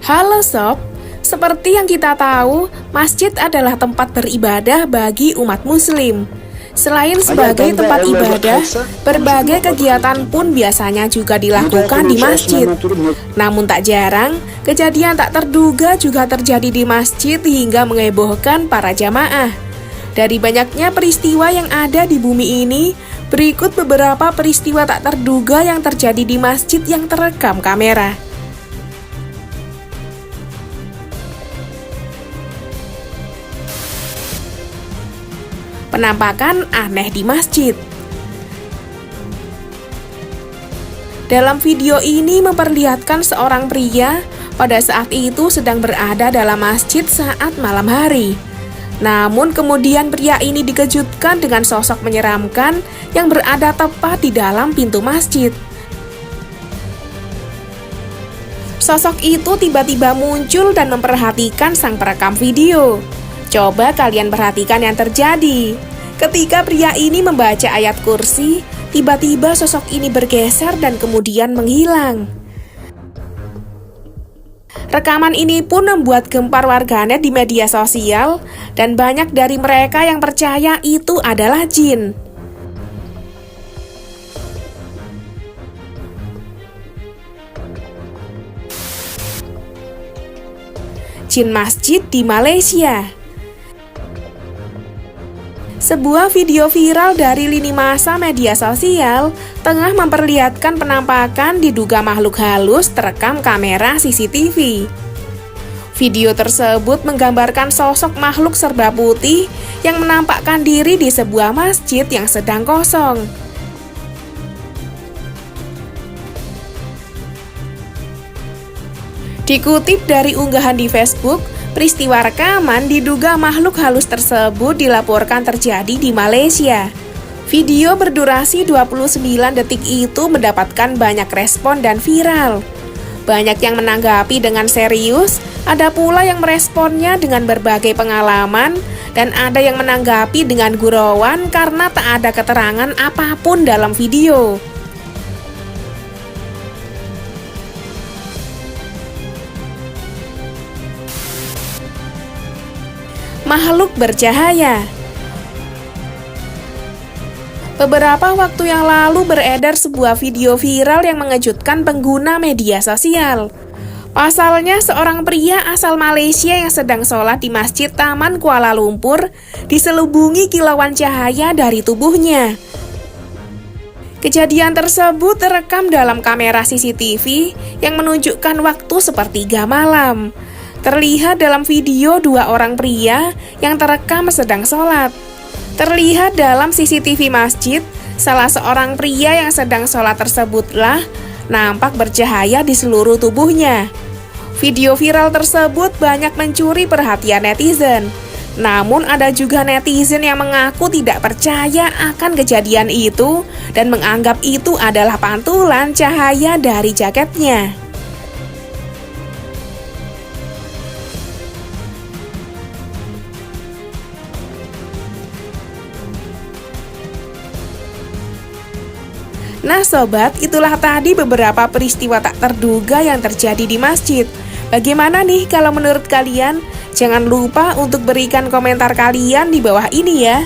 Halo sob, seperti yang kita tahu, masjid adalah tempat beribadah bagi umat muslim. Selain sebagai tempat ibadah, berbagai kegiatan pun biasanya juga dilakukan di masjid. Namun tak jarang, kejadian tak terduga juga terjadi di masjid hingga mengebohkan para jamaah. Dari banyaknya peristiwa yang ada di bumi ini, berikut beberapa peristiwa tak terduga yang terjadi di masjid yang terekam kamera. Penampakan aneh di masjid. Dalam video ini memperlihatkan seorang pria pada saat itu sedang berada dalam masjid saat malam hari. Namun kemudian pria ini dikejutkan dengan sosok menyeramkan yang berada tepat di dalam pintu masjid. Sosok itu tiba-tiba muncul dan memperhatikan sang perekam video. Coba kalian perhatikan yang terjadi. Ketika pria ini membaca ayat kursi, tiba-tiba sosok ini bergeser dan kemudian menghilang. Rekaman ini pun membuat gempar warganet di media sosial, dan banyak dari mereka yang percaya itu adalah jin. Jin masjid di Malaysia. Sebuah video viral dari lini masa media sosial tengah memperlihatkan penampakan diduga makhluk halus terekam kamera CCTV. Video tersebut menggambarkan sosok makhluk serba putih yang menampakkan diri di sebuah masjid yang sedang kosong. Dikutip dari unggahan di Facebook, peristiwa rekaman diduga makhluk halus tersebut dilaporkan terjadi di Malaysia. Video berdurasi 29 detik itu mendapatkan banyak respon dan viral. Banyak yang menanggapi dengan serius, ada pula yang meresponnya dengan berbagai pengalaman, dan ada yang menanggapi dengan gurauan karena tak ada keterangan apapun dalam video. Makhluk bercahaya. Beberapa waktu yang lalu beredar sebuah video viral yang mengejutkan pengguna media sosial. Pasalnya seorang pria asal Malaysia yang sedang sholat di Masjid Taman Kuala Lumpur diselubungi kilauan cahaya dari tubuhnya. Kejadian tersebut terekam dalam kamera CCTV yang menunjukkan waktu sepertiga malam. Terlihat dalam video dua orang pria yang terekam sedang sholat. Terlihat dalam CCTV masjid, salah seorang pria yang sedang sholat tersebutlah nampak bercahaya di seluruh tubuhnya. Video viral tersebut banyak mencuri perhatian netizen. Namun ada juga netizen yang mengaku tidak percaya akan kejadian itu dan menganggap itu adalah pantulan cahaya dari jaketnya. Nah sobat, itulah tadi beberapa peristiwa tak terduga yang terjadi di masjid. Bagaimana nih kalau menurut kalian? Jangan lupa untuk berikan komentar kalian di bawah ini ya.